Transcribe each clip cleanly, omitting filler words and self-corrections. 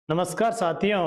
नमस्कार साथियों,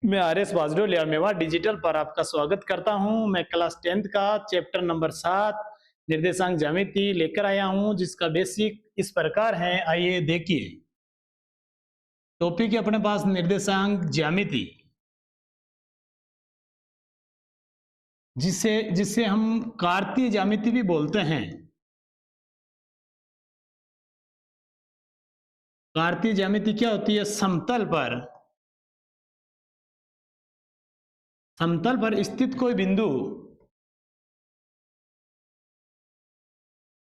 मैं आर.एस. बाजरोलिया मेवा डिजिटल पर आपका स्वागत करता हूं। मैं क्लास 10th का चैप्टर नंबर 7 निर्देशांक ज्यामिति लेकर आया हूं, जिसका बेसिक इस प्रकार है। आइए देखिए। टॉपिक है अपने पास निर्देशांक ज्यामिति, जिसे जिसे हम कार्तीय ज्यामिति भी बोलते हैं। कार्तीय ज्यामिति क्या होती है? समतल पर स्थित कोई बिंदु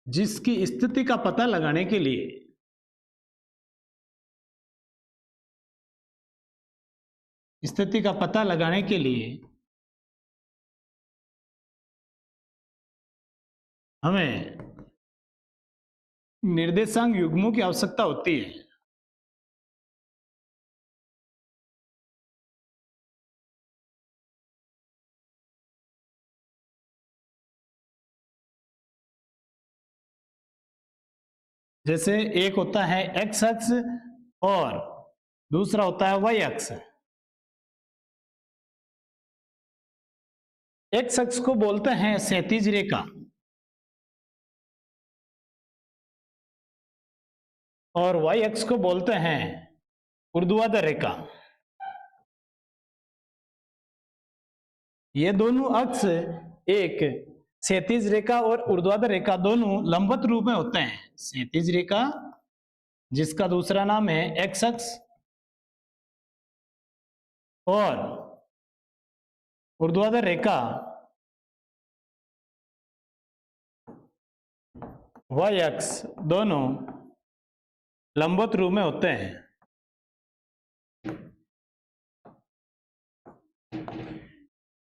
जिसकी स्थिति का पता लगाने के लिए हमें निर्देशांक युग्मों की आवश्यकता होती है। जैसे एक होता है एक्स अक्ष और दूसरा होता है वाई अक्ष। एक्स अक्ष को बोलते हैं क्षैतिज रेखा और वाई अक्ष को बोलते हैं ऊर्ध्वाधर रेखा। ये दोनों अक्ष, एक क्षैतिज रेखा और ऊर्ध्वाधर रेखा, दोनों लंबवत रूप में होते हैं। क्षैतिज रेखा, जिसका दूसरा नाम है एक्स अक्ष, और ऊर्ध्वाधर रेखा वाई अक्ष, दोनों लंबवत रूप में होते हैं।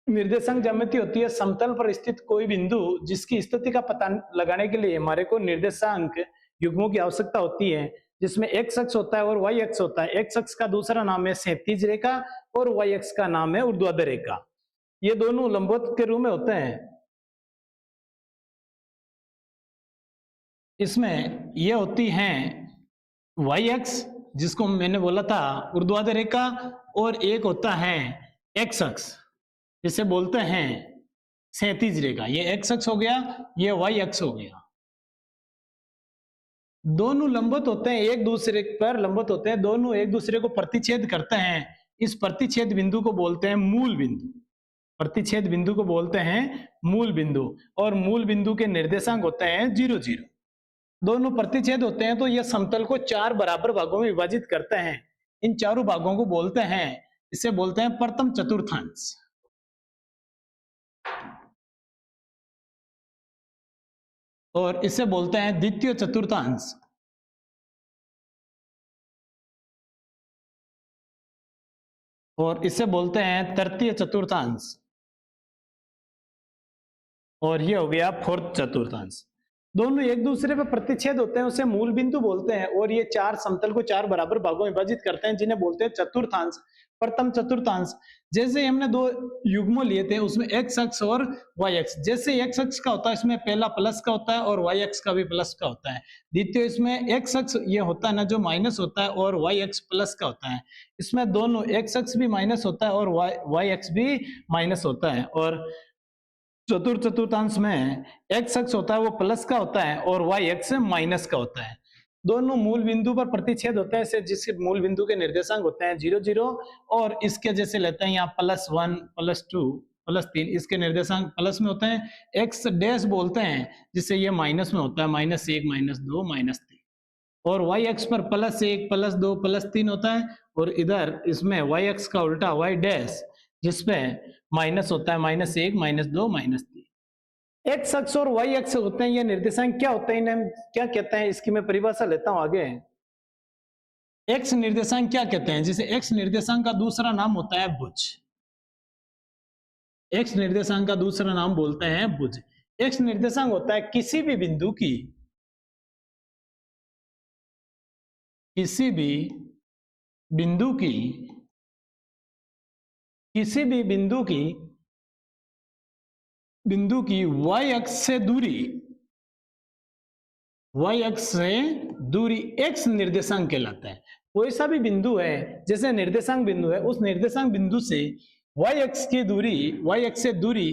निर्देशांक ज्यामिति होती है समतल पर स्थित कोई बिंदु जिसकी स्थिति का पता लगाने के लिए हमारे को निर्देशांक युग्मों की आवश्यकता होती है, जिसमें एक्स अक्ष होता है और वाई अक्ष होता है। एक्स अक्ष का दूसरा नाम है क्षैतिज रेखा और वाई अक्ष का नाम है ऊर्ध्वाधर रेखा। ये दोनों लंबवत के रूप में होते हैं। इसमें ये होती हैं वाई अक्ष, जिसको मैंने बोला था ऊर्ध्वाधर रेखा, और एक होता है एक्स अक्ष, जिसे बोलते हैं क्षैतिज रेखा। ये एक्स अक्ष हो गया, ये वाई अक्ष हो गया। दोनों लंबवत होते हैं, एक दूसरे पर लंबवत होते हैं, दोनों एक दूसरे को प्रतिच्छेद करते हैं। इस प्रतिच्छेद बिंदु को बोलते हैं मूल बिंदु। प्रतिच्छेद बिंदु को बोलते हैं मूल बिंदु, और मूल बिंदु के निर्देशांक होते हैं 0 0। दोनों प्रतिच्छेद होते हैं तो यह समतल को 4 बराबर भागों में विभाजित करते हैं। इन चारों भागों को बोलते हैं, इसे बोलते हैं प्रथम चतुर्थांश, और इसे बोलते हैं द्वितीय चतुर्थांश, और इसे बोलते हैं तृतीय चतुर्थांश, और ये हो गया फोर्थ चतुर्थांश। दोनों एक दूसरे पर प्रतिच्छेद होते हैं, उसे मूल बिंदु बोलते हैं, और ये चार समतल को 4 बराबर भागों में विभाजित करते हैं, जिन्हें बोलते हैं चतुर्थांश, प्रथम चतुर्थांश। जैसे हमने दो युग्म लिए थे, उसमें एक्स अक्ष और वाई अक्ष। जैसे एक्स अक्ष का होता है, इसमें पहला प्लस का होता है और वाई अक्ष का भी प्लस का होता है। द्वितीय इसमें एक्स अक्ष ये होता है ना, जो माइनस होता है, और वाई अक्ष प्लस का होता है। इसमें दोनों एक्स अक्ष भी माइनस होता है और वाई अक्ष भी माइनस होता है। और चतुर्थ चतुर्थांश में एक्स अक्ष होता है वो प्लस का होता है और वाई अक्ष माइनस का होता है। दोनों मूल बिंदु पर प्रतिच्छेद होते हैं, जिसके मूल बिंदु के निर्देशांक होते हैं 0 0, और इसके जैसे लेते हैं यहाँ +1 +2 +3, इसके निर्देशांक प्लस में होते हैं। एक्स डैश बोलते हैं जिससे ये माइनस में होता है, -1 -2 -3, और वाई अक्ष पर +1 +2 +3 होता है, और इधर इसमें वाई अक्ष का उल्टा वाई डैश, जिसपे माइनस होता है -1 -2 -3। एक्स अक्ष और वाई अक्ष होते हैं, ये निर्देशांक क्या होते हैं, इन्हें हम क्या कहते हैं, इसकी मैं परिभाषा लेता हूं आगे। एक्स निर्देशांक क्या कहते हैं? जैसे एक्स निर्देशांक का दूसरा नाम होता है भुज। एक्स निर्देशांक का दूसरा नाम बोलते हैं भुज। एक्स निर्देशांक होता है किसी भी बिंदु की किसी भी बिंदु की किसी भी बिंदु की वाई अक्ष से दूरी एक्स निर्देशांक कहलाता है। कोई सा भी बिंदु है, जैसे निर्देशांक बिंदु है, उस निर्देशांक बिंदु से y अक्ष की दूरी, y अक्ष से दूरी,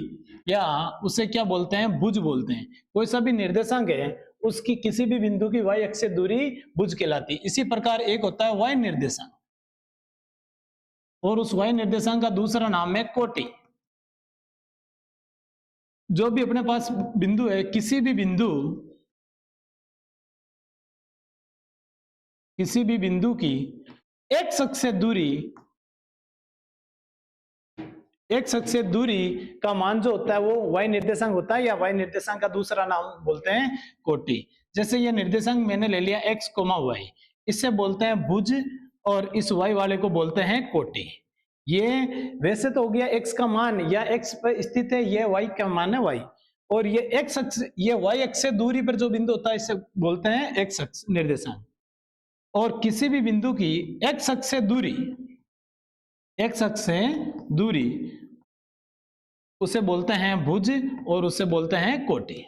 या उसे क्या बोलते हैं, भुज बोलते हैं। कोई सा भी निर्देशांक है, उसकी किसी भी बिंदु की y अक्ष से दूरी भुज कहलाती है। इसी प्रकार एक होता है y निर्देशांक, और उस y निर्देशांक का दूसरा नाम है कोटि। जो भी अपने पास बिंदु है, किसी भी बिंदु की x अक्ष से दूरी, x अक्ष से दूरी का मान जो होता है वो y निर्देशांक होता है, या y निर्देशांक का दूसरा नाम बोलते हैं कोटि। जैसे ये निर्देशांक मैंने ले लिया x, y, इससे बोलते हैं भुज, और इस y वाले को बोलते हैं कोटि। ये वैसे तो हो गया x का मान, या x पर स्थित है, ये y का मान है y, और ये x अक्ष, ये y अक्ष से दूरी पर जो बिंदु होता है इसे बोलते हैं x अक्ष निर्देशांक। और किसी भी बिंदु की x अक्ष से दूरी, x अक्ष से दूरी, उसे बोलते हैं भुज, और उसे बोलते हैं कोटि।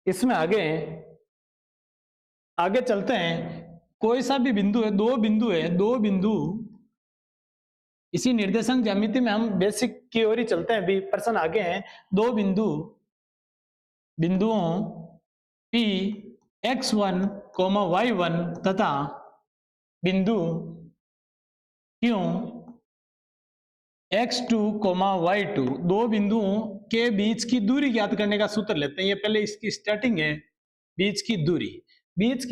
इसमें आगे चलते हैं। कोई सा भी बिंदु है, दो बिंदु, इसी निर्देशांक ज्यामिति में हम बेसिक की ओर ही चलते हैं, अभी प्रश्न आगे हैं। दो बिंदुओं P x1, y1 तथा बिंदु Q x2, y2, दो बिंदुओं के बीच की दूरी ज्ञात करने का सूत्र लेते हैं। ये पहले इसकी स्टार्टिंग है, बीच की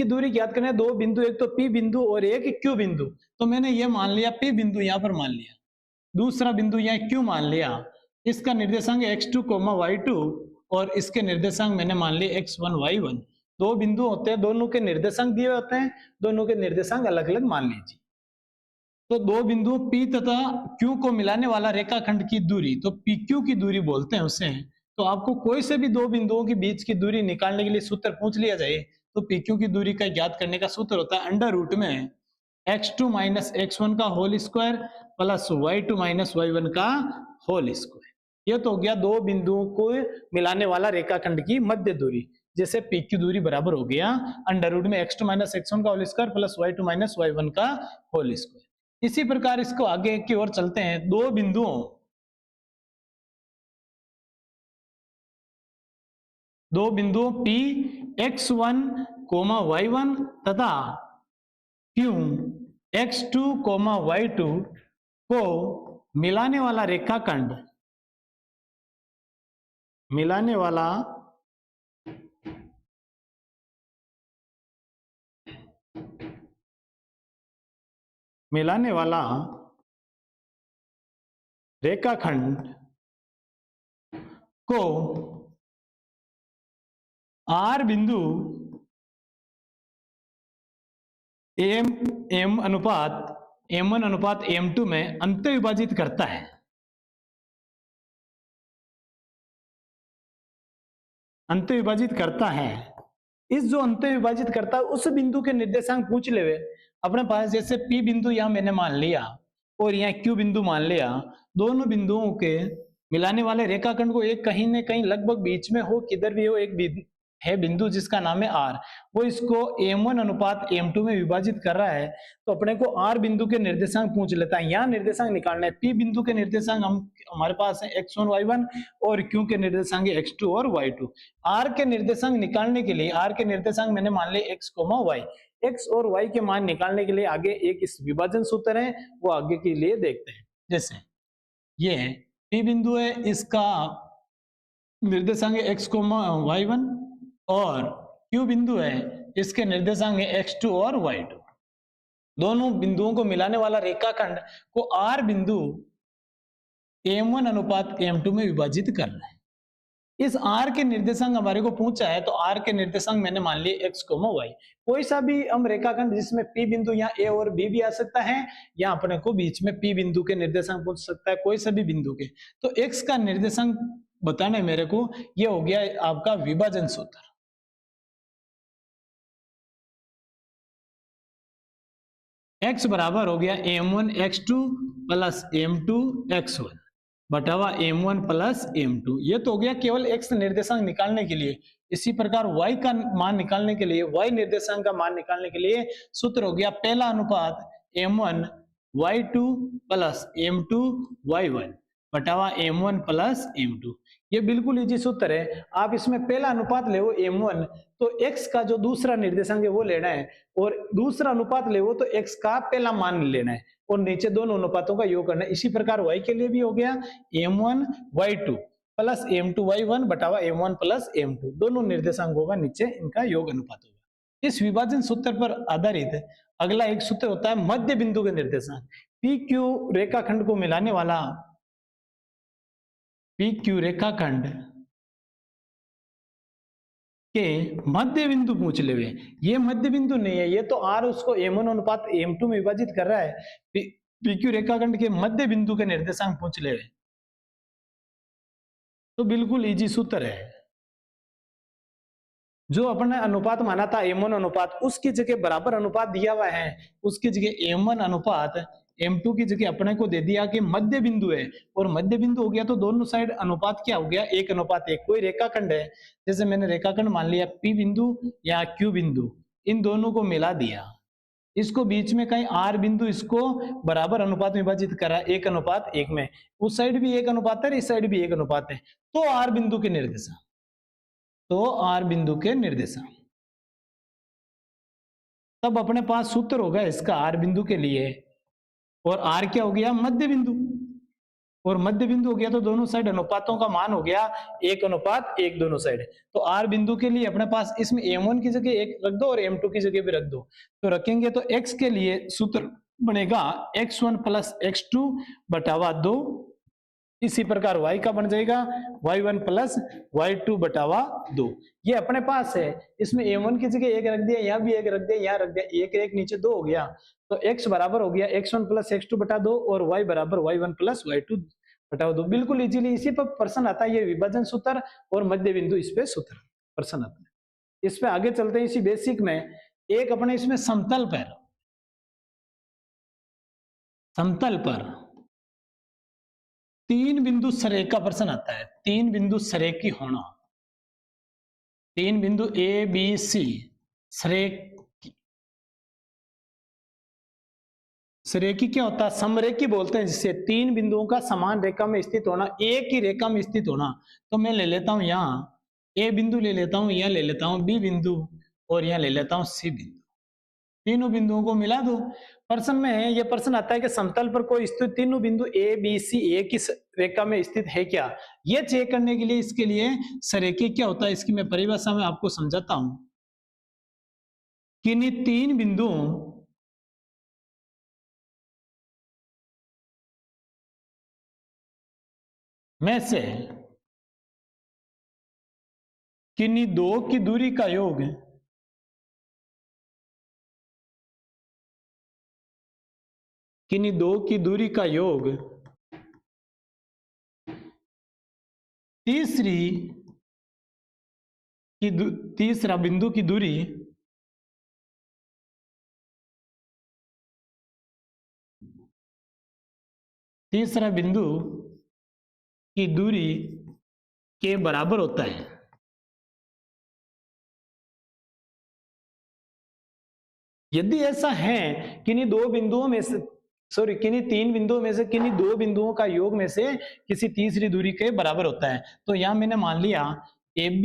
दूरी ज्ञात करने, दो बिंदु, एक तो P बिंदु और एक Q बिंदु। तो मैंने ये मान लिया P बिंदु यहां पर मान लिया, दूसरा बिंदु यहाँ Q मान लिया, इसका निर्देशांक x2, y2, और इसके निर्देशांक मैंने मान लिए x1, y1। दो बिंदु होते हैं, दोनों के निर्देशांक दिए होते हैं, दोनों के निर्देशांक अलग अलग मान लीजिए। तो दो बिंदु P तथा Q को मिलाने वाला रेखाखंड की दूरी, तो PQ की दूरी बोलते हैं उसे। तो आपको कोई से भी दो बिंदुओं के बीच की दूरी निकालने के लिए सूत्र पूछ लिया जाए, तो PQ की दूरी का ज्ञात करने का सूत्र होता है अंडर रूट में x2 माइनस x1 का whole square plus y2 minus y1 का होल स्क्वायर। यह तो हो गया दो बिंदुओं को मिलाने वाला रेखाखंड की मध्य दूरी। जैसे PQ दूरी बराबर हो गया अंडर रूट में x2 माइनस x1 का whole square plus y2 minus y1 का होल स्क्वायर। इसी प्रकार इसको आगे की ओर चलते हैं। दो बिंदुओं P x1, y1 तथा Q x2, y2 को मिलाने वाला रेखाखंड, को R बिंदु M1 अनुपात M2 में अंत विभाजित करता है। इस जो अंत विभाजित करता है उस बिंदु के निर्देशांक पूछ ले अपने पास। जैसे P बिंदु यहां मैंने मान लिया और यहाँ Q बिंदु मान लिया, दोनों बिंदुओं के मिलाने वाले रेखाखंड को एक कहीं न कहीं लगभग बीच में हो, किधर भी हो, एक है बिंदु जिसका नाम है R, वो इसको M1 अनुपात M2 में विभाजित कर रहा है। तो अपने को R बिंदु के निर्देशांक पूछ लेता है। यहाँ निर्देशांक निकालना है। P बिंदु के निर्देशांक हमारे पास है x1, y1, और Q के निर्देशांक है x2 और y2। R के निर्देशांक निकालने के लिए, R के निर्देशांक मैंने मान लिए x, y, x और y के मान निकालने के लिए आगे एक इस विभाजन सूत्र है, वो आगे के लिए देखते हैं। जैसे ये P बिंदु है, इसका निर्देशांक है x, y1, और Q बिंदु है, इसके निर्देशांक है x2 और y2। दोनों बिंदुओं को मिलाने वाला रेखाखंड को R बिंदु M1 अनुपात M2 में विभाजित करना है। इस R के निर्देशांक हमारे को पूछा है, तो R के निर्देशांक मैंने मान लिए x, y। कोई सा भी हम रेखाखंड जिसमें P बिंदु यहाँ A और B भी आ सकता है, या अपने को बीच में P बिंदु के निर्देशांक पूछ सकता है, कोई सा भी बिंदु के। तो x का निर्देशांक बताना है मेरे को, ये हो गया आपका विभाजन सूत्र। x बराबर हो गया M1 x2 plus M2 x1। बटावा m1 plus m2। ये तो हो गया केवल x निर्देशांक निकालने के लिए। इसी प्रकार y का मान निकालने के लिए, y निर्देशांक का मान निकालने के लिए सूत्र हो गया पहला अनुपात m1 y2 plus m2 y1 बटावा m1 plus m2। ये बिल्कुल इजी सूत्र है। आप इसमें पहला अनुपात ले m1 तो x का जो दूसरा निर्देशांक है वो लेना है, और दूसरा अनुपात ले तो x का पहला मान लेना है, और नीचे दोनों अनुपातों का योग करना है। इसी प्रकार y के लिए भी हो गया m1 y2 plus m2 y1 बटावा m1 plus m2। दोनों निर्देशांक होगा, नीचे इनका योग अनुपात होगा। इस विभाजन सूत्र पर आधारित अगला एक सूत्र होता है मध्य बिंदु के निर्देशांक। पी क्यू रेखाखंड को मिलाने वाला पी क्यू रेखाखंड के मध्य बिंदु पूछ ले हुए। ये मध्य बिंदु नहीं है, ये तो r उसको m1 अनुपात m2 में विभाजित कर रहा है। पी क्यू रेखाखंड के मध्य बिंदु के निर्देशांक पूछ ले हुए तो बिल्कुल इजी सूत्र है। जो अपने अनुपात माना था m1 अनुपात, उसकी जगह बराबर अनुपात दिया हुआ है, उसकी जगह m1 अनुपात m2 की जगह अपने को दे दिया कि मध्य बिंदु है, और मध्य बिंदु हो गया तो दोनों साइड अनुपात क्या हो गया 1:1। कोई रेखाखंड है, जैसे मैंने रेखाखंड मान लिया P बिंदु या Q बिंदु, इन दोनों को मिला दिया, इसको बीच में कहीं R बिंदु इसको बराबर अनुपात में विभाजित करा 1:1 में, उस साइड भी 1 अनुपात है, इस साइड भी 1 अनुपात है, तो R बिंदु के निर्देशांक, तो R बिंदु के निर्देशांक, तब अपने पास सूत्र होगा इसका R बिंदु के लिए, और R क्या हो गया मध्य बिंदु, और मध्य बिंदु हो गया तो दोनों साइड अनुपातों का मान हो गया 1:1 दोनों साइड। तो R बिंदु के लिए अपने पास इसमें m1 की जगह 1 रख दो और m2 की जगह भी रख दो, तो रखेंगे तो x के लिए सूत्र बनेगा x1 प्लस x2 बटावा 2। इसी प्रकार y का बन जाएगा y1 प्लस y2 बटावा 2। ये अपने पास है, इसमें m1 की जगह 1 रख दिया, यहाँ भी 1 रख दिया, यहाँ रख दिया, 1 1 नीचे 2 हो गया, तो x बराबर हो गया x1 प्लस x2 बटा 2 और y बराबर y1 प्लस y2 बटा 2। बिल्कुल इजीली इसी पर प्रश्न आता है, ये विभाजन सूत्र और मध्य बिंदु इस पे सूत्र प्रश्न आता है। इस पे आगे चलते हैं। इसी बेसिक में एक अपने इसमें समतल पर 3 बिंदु सरेख का प्रश्न आता है। 3 बिंदु सरेख की होना, 3 बिंदु ए बी सी सरेखी क्या होता है, समरेखी बोलते हैं जिसे। 3 बिंदुओं का समान रेखा में स्थित होना, एक ही रेखा में स्थित होना। तो मैं ले लेता हूं यहाँ ए बिंदु ले लेता हूं, यहाँ ले लेता हूं बी बिंदु और यहाँ ले लेता हूं सी बिंदु, तीनों बिंदुओं को मिला दो। प्रश्न में यह प्रश्न आता है कि समतल पर कोई स्थित तीनों बिंदु ए बी सी एक ही रेखा में स्थित है क्या। यह चेक करने के लिए इसके लिए सरेखी क्या होता है, इसकी मैं परिभाषा में आपको समझाता हूं। किन्हीं 3 बिंदुओं में से किन्हीं 2 की दूरी का योग किन्हीं 2 की दूरी का योग तीसरा बिंदु की दूरी तीसरा बिंदु की दूरी के बराबर होता है। यदि ऐसा है किन्हीं 2 बिंदुओं में से किन्हीं 3 बिंदुओं में से किन्हीं 2 बिंदुओं का योग में से किसी तीसरी दूरी के बराबर होता है। तो यहां मैंने मान लिया AB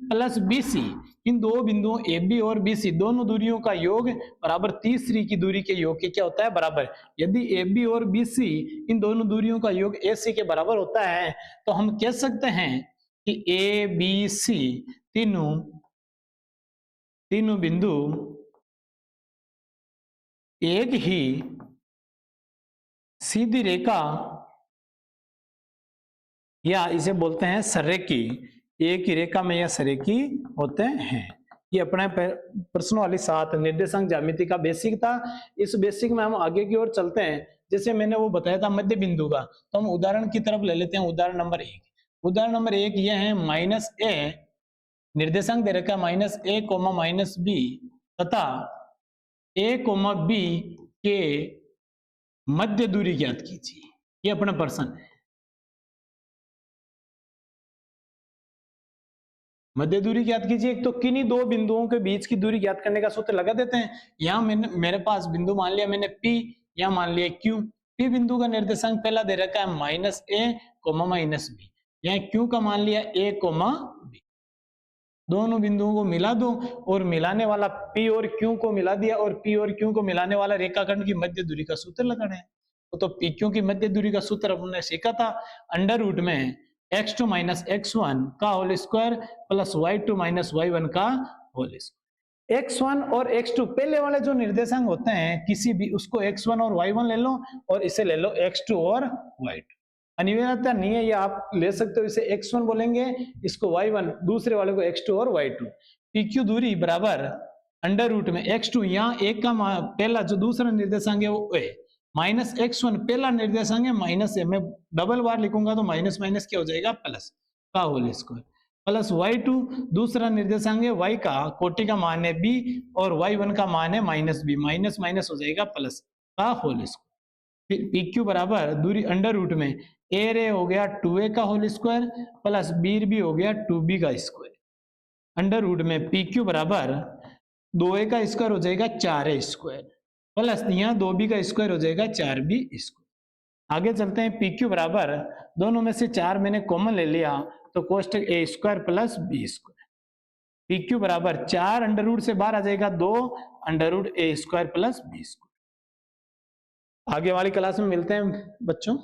प्लस BC, इन 2 बिंदुओं AB और BC दोनों दूरियों का योग बराबर तीसरी की दूरी के योग के क्या होता है, बराबर। यदि AB और BC इन दोनों दूरियों का योग AC के बराबर होता है तो हम कह सकते हैं कि ABC तीनों बिंदु एक ही सीधी रेखा या इसे बोलते हैं सरेखी, एक ही रेखा में या सरेखी होते हैं। ये अपने प्रश्नों वाली 7 निर्देशांक ज्यामिति का बेसिक था। इस बेसिक में हम आगे की ओर चलते हैं। जैसे मैंने वो बताया था मध्य बिंदु का, तो हम उदाहरण की तरफ ले लेते हैं। उदाहरण नंबर 1, उदाहरण नंबर 1 यह है -a, निर्देशांक दे रखा है -a, -b तथा a, b के मध्य दूरी ज्ञात कीजिए। ये अपना प्रश्न है। मध्य दूरी ज्ञात कीजिए। एक तो किन्हीं दो बिंदुओं के बीच की दूरी ज्ञात करने का सूत्र लगा देते हैं। यहाँ मेरे पास बिंदु मान लिया मैंने P, या मान लिया Q। P बिंदु का निर्देशांक पहला दे रखा है -a, -b। यहाँ Q का मान लिया a, b। दोनों बिंदुओं को मिला दो और मिलाने वाला P और Q को मिला दिया, और P और Q को मिलाने वाला रेखाखंड की मध्य दूरी का सूत्र लगाना है। तो PQ की मध्य दूरी का सूत्र हमने सीखा था, अंडर रूट में x2 माइनस x1 का whole square plus y2 minus y1 का होल स्क्वायर। x1 और x2 पहले वाले जो निर्देशांक होते हैं किसी भी, उसको x1 और y1 ले लो और इसे ले लो x2 और y2। अनिवार्यता नहीं है, ये आप ले सकते हो। इसे x1 बोलेंगे, इसको y1, दूसरे वाले को x2 और y2। PQ दूरी बराबर अंडर रूट में x2, यहाँ एक का पहला जो दूसरा निर्देशांक है वो a, माइनस x1 पहला निर्देशांक है माइनस a। मैं डबल बार लिखूंगा तो माइनस माइनस क्या हो जाएगा, प्लस का होल स्क्वायर, प्लस y2 दूसरा निर्देशांक है y का, कोटि का मान है b और y1 का मान है माइनस b, माइनस माइनस हो जाएगा प्लस का होल स्क्वायर। फिर PQ बराबर दूरी अंडर रूट में a रे हो गया 2a का होल स्क्वायर प्लस b हो गया 2b का स्क्वायर। अंडर रूट में PQ बराबर 2a का स्क्वायर हो जाएगा 4a स्क्वायर, प्लस यहाँ 2b का स्क्वायर हो जाएगा 4b स्क्वायर। आगे चलते हैं। PQ बराबर दोनों में से 4 मैंने कॉमन ले लिया तो कोष्टक a square plus b square. PQ बराबर 4 अंडर रूट से बाहर आ जाएगा 2 under root a square plus b square. आगे वाली क्लास में मिलते हैं बच्चों।